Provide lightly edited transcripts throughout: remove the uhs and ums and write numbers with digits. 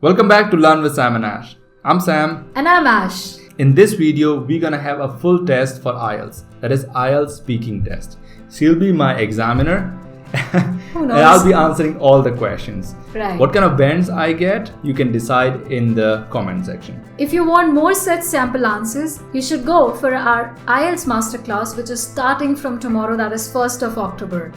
Welcome back to Learn with Sam and Ash. I'm Sam. And I'm Ash. In this video, we're gonna have a full test for IELTS. That is IELTS speaking test. She'll be my examiner. Who knows? And I'll be answering all the questions. Right. What kind of bands I get, you can decide in the comment section. If you want more such sample answers, you should go for our IELTS masterclass, which is starting from tomorrow, that is 1st of October.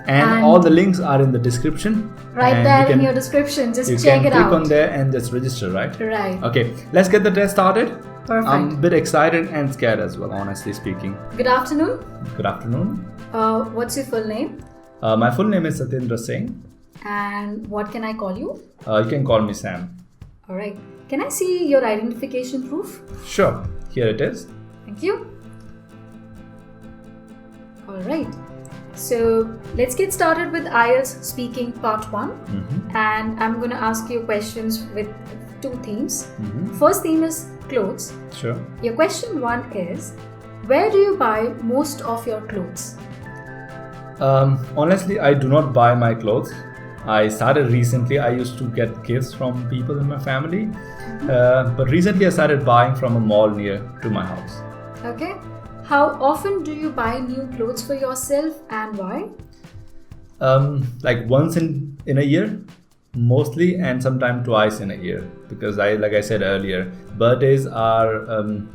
And all the links are in the description. Right And there you in your description. Just you check can it click out. on there and just register, right? Right. Okay, let's get the test started. Perfect. I'm a bit excited and scared as well, honestly speaking. Good afternoon. Good afternoon. What's your full name? My full name is Satyendra Singh. And what can I call you? You can call me Sam. Alright. Can I see your identification proof? Sure, here it is. Thank you. Alright. So let's get started with IELTS speaking part 1. And I'm going to ask you questions with two themes. First theme is clothes. Sure. Your question 1 is, where do you buy most of your clothes? Honestly, I do not buy my clothes. I started recently. I used to get gifts from people in my family. But recently I started buying from a mall near to my house. Okay. How often do you buy new clothes for yourself and why? Like once in a year, mostly, and sometimes twice in a year. Because like I said earlier, birthdays are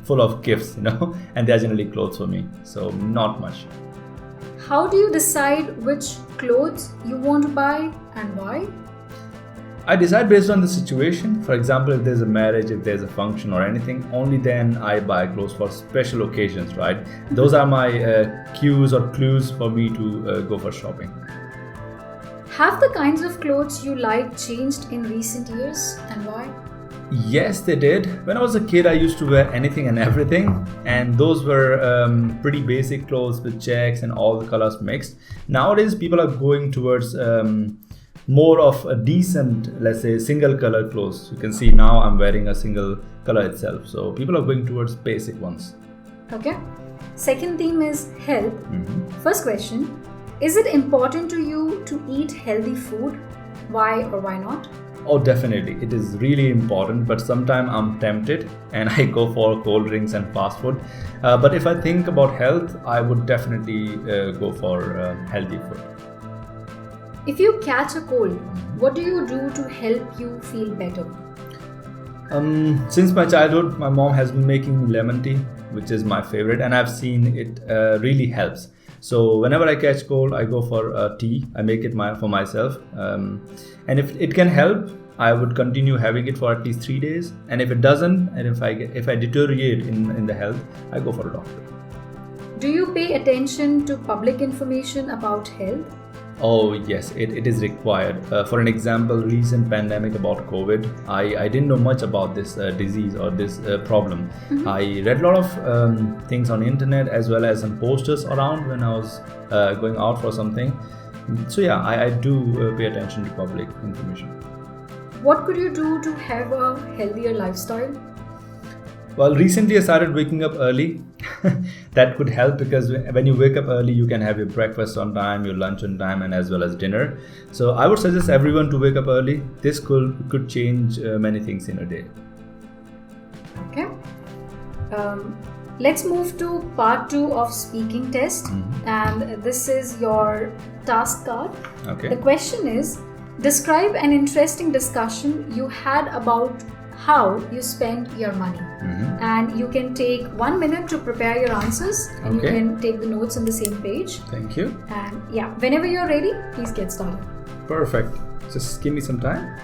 full of gifts, and they're generally clothes for me. So not much. How do you decide which clothes you want to buy and why? I decide based on the situation. For example, if there's a marriage, if there's a function or anything, only then I buy clothes for special occasions, right? Those are my cues or clues for me to go for shopping. Have the kinds of clothes you like changed in recent years and why? Yes, they did. When I was a kid, I used to wear anything and everything, and those were pretty basic clothes with checks and all the colors mixed. Nowadays, people are going towards more of a decent, let's say, single color clothes. You can see now I'm wearing a single color itself. So people are going towards basic ones. Okay. Second theme is health. First question, is it important to you to eat healthy food? Why or why not? Oh, definitely. It is really important, but sometimes I'm tempted and I go for cold drinks and fast food. But if I think about health, I would definitely go for healthy food. If you catch a cold, what do you do to help you feel better? Since my childhood, my mom has been making lemon tea, which is my favorite, and I've seen it really helps. So whenever I catch cold, I go for tea. I make it for myself, and if it can help, I would continue having it for at least 3 days. And if it doesn't, and if I deteriorate in the health, I go for a doctor. Do you pay attention to public information about health? Oh yes, it is required. For an example, recent pandemic about COVID, I didn't know much about this disease or this problem. I read a lot of things on the internet as well as some posters around when I was going out for something. So yeah, I do pay attention to public information. What could you do to have a healthier lifestyle? Well, recently I started waking up early. That could help because when you wake up early, you can have your breakfast on time, your lunch on time, and as well as dinner. So I would suggest everyone to wake up early. This could change many things in a day. Okay. Let's move to part 2 of speaking test. And this is your task card. Okay. The question is, describe an interesting discussion you had about how you spend your money. And you can take 1 minute to prepare your answers, and you can take the notes on the same page. Thank you. And yeah, whenever you're ready, please get started. Perfect. Just give me some time.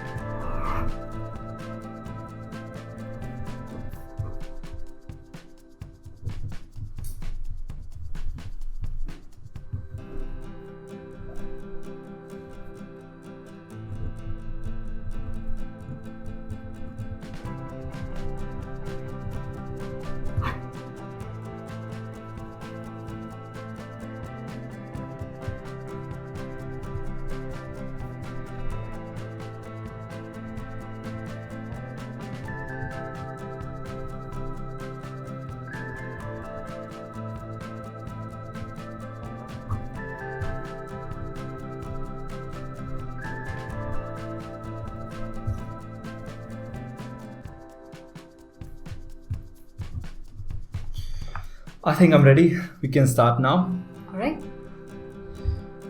I think I'm ready. We can start now. All right.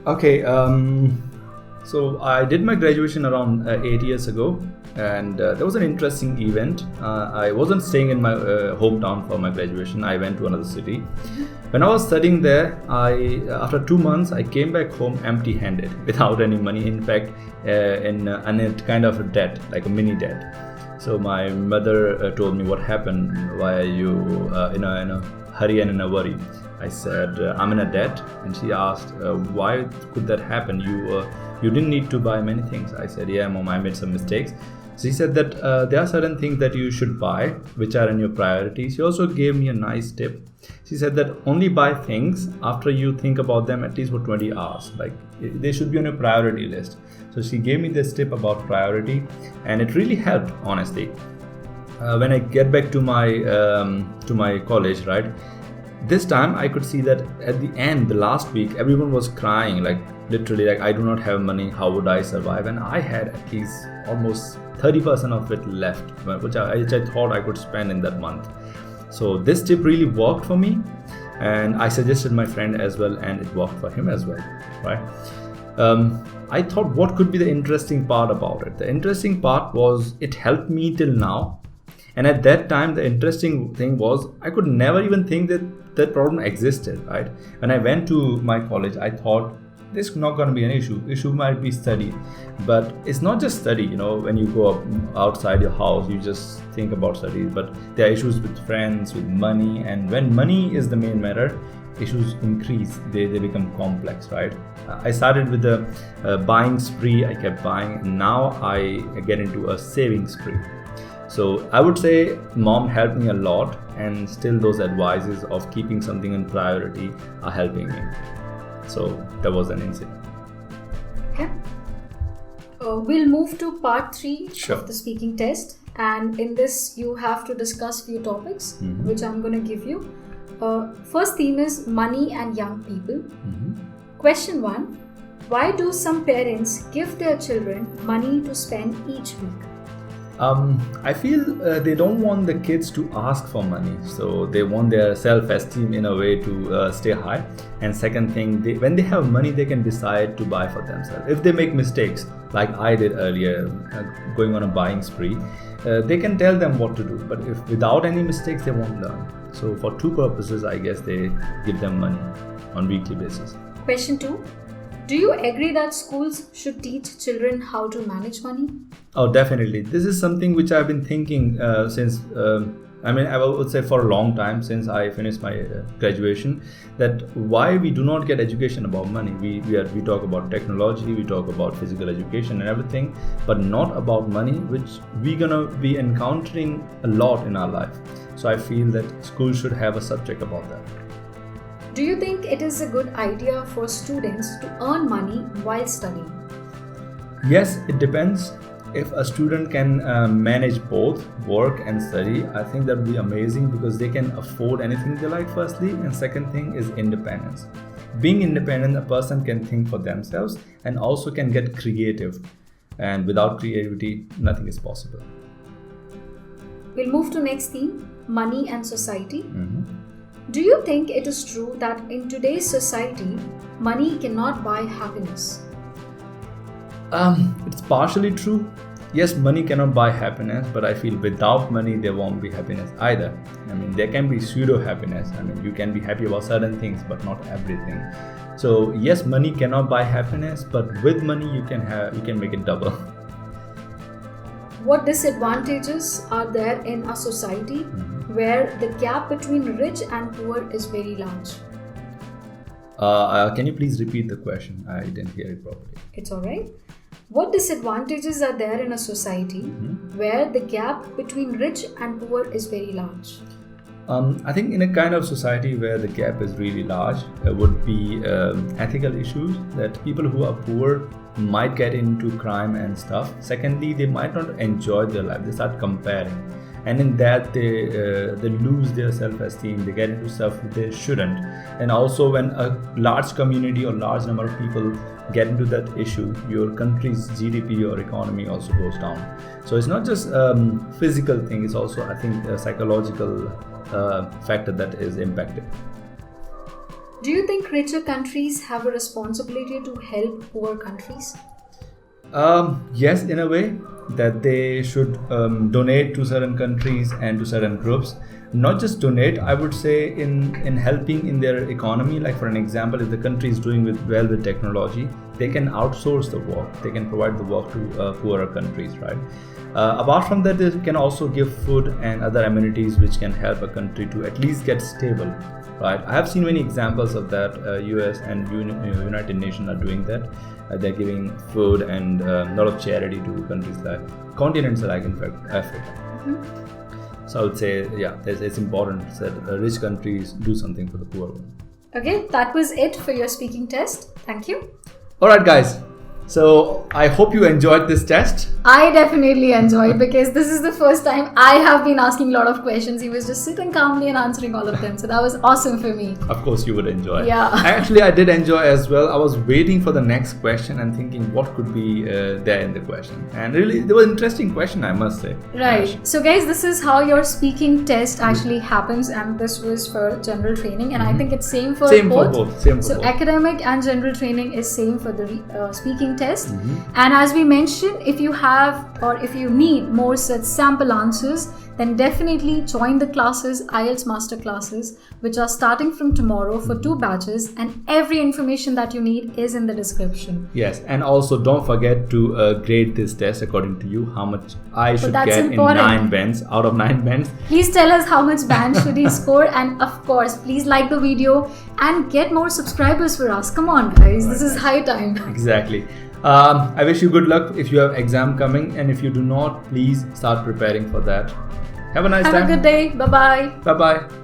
Okay. So I did my graduation around 8 years ago, and there was an interesting event. I wasn't staying in my hometown for my graduation. I went to another city. When I was studying there, after 2 months, I came back home empty-handed, without any money. In fact, in a kind of a debt, like a mini debt. So my mother told me, what happened? Why are you in a hurry and in a worry? I said, I'm in a debt. And she asked, why could that happen? You didn't need to buy many things. I said, yeah, Mom, I made some mistakes. She said that there are certain things that you should buy, which are in your priority. She also gave me a nice tip. She said that only buy things after you think about them at least for 20 hours. Like they should be on your priority list. So she gave me this tip about priority, and it really helped, honestly. When I get back to my college, right? This time I could see that at the end, the last week, everyone was crying, like literally, like I do not have money. How would I survive? And I had at least almost 30% of it left, which I thought I could spend in that month. So this tip really worked for me, and I suggested my friend as well, and it worked for him as well, right? I thought, what could be the interesting part about it? The interesting part was it helped me till now. And at that time, the interesting thing was I could never even think that problem existed, right? When I went to my college, I thought this is not going to be an issue. Issue might be study. But it's not just study, when you go outside your house, you just think about studies. But there are issues with friends, with money. And when money is the main matter, issues increase. They become complex, right? I started with a buying spree. I kept buying. And now I get into a saving spree. So I would say Mom helped me a lot, and still those advices of keeping something in priority are helping me. So that was an incident. Okay. We'll move to part 3 Sure. of the speaking test, and in this you have to discuss few topics which I'm going to give you. First theme is money and young people. Question 1. Why do some parents give their children money to spend each week? I feel they don't want the kids to ask for money, so they want their self-esteem in a way to stay high. And second thing, when they have money, they can decide to buy for themselves. If they make mistakes, like I did earlier, going on a buying spree, they can tell them what to do. But if without any mistakes, they won't learn. So for 2 purposes, I guess they give them money on weekly basis. Question 2. Do you agree that schools should teach children how to manage money? Oh, definitely. This is something which I've been thinking since, I would say for a long time, since I finished my graduation, that why we do not get education about money. We talk about technology, we talk about physical education and everything, but not about money, which we're gonna be encountering a lot in our life. So I feel that schools should have a subject about that. Do you think it is a good idea for students to earn money while studying? Yes, it depends. If a student can manage both work and study, I think that would be amazing, because they can afford anything they like, firstly, and second thing is independence. Being independent, a person can think for themselves and also can get creative. And without creativity, nothing is possible. We'll move to next theme, money and society. Do you think it is true that in today's society, money cannot buy happiness? It's partially true. Yes, money cannot buy happiness, but I feel without money, there won't be happiness either. There can be pseudo happiness. You can be happy about certain things, but not everything. So yes, money cannot buy happiness, but with money, you can make it double. What disadvantages are there in a society where the gap between rich and poor is very large? Can you please repeat the question? I didn't hear it properly. It's alright. What disadvantages are there in a society where the gap between rich and poor is very large? I think in a kind of society where the gap is really large, there would be ethical issues, that people who are poor might get into crime and stuff. Secondly, they might not enjoy their life. They start comparing. And in that, they lose their self-esteem. They get into stuff they shouldn't. And also, when a large community or large number of people get into that issue, your country's GDP or economy also goes down. So it's not just physical thing. It's also, I think, a psychological factor that is impacted. Do you think richer countries have a responsibility to help poor countries? Yes, in a way, that they should donate to certain countries and to certain groups. Not just donate, I would say in helping in their economy. Like for an example, if the country is doing well with technology, they can outsource the work. They can provide the work to poorer countries, right? Apart from that, they can also give food and other amenities which can help a country to at least get stable, right? I have seen many examples of that. US and United Nations are doing that. They're giving food and a lot of charity to countries like continents like in fact Africa. So I would say, yeah, it's important that rich countries do something for the poor one. Okay, that was it for your speaking test. Thank you. All right, guys. So I hope you enjoyed this test. I definitely enjoyed because this is the first time I have been asking a lot of questions. He was just sitting calmly and answering all of them. So that was awesome for me. Of course you would enjoy. Yeah. Actually, I did enjoy as well. I was waiting for the next question and thinking what could be there in the question. And really, there was an interesting question, I must say. Right. So guys, this is how your speaking test actually happens. And this was for general training. And I think it's same for both. Same for so both. Academic and general training is same for the speaking test. And as we mentioned, if you have or if you need more such sample answers, then definitely join the classes, IELTS Master classes, which are starting from tomorrow for 2 batches, and every information that you need is in the description. Yes, and also don't forget to grade this test according to you, how much I should get important. in 9 bands out of 9 bands. Please tell us how much band should he score, and of course, please like the video and get more subscribers for us. Come on, guys, this is high time. Exactly. I wish you good luck if you have exam coming, and if you do not, please start preparing for that. Have a nice time. Have a good day. Bye-bye. Bye-bye.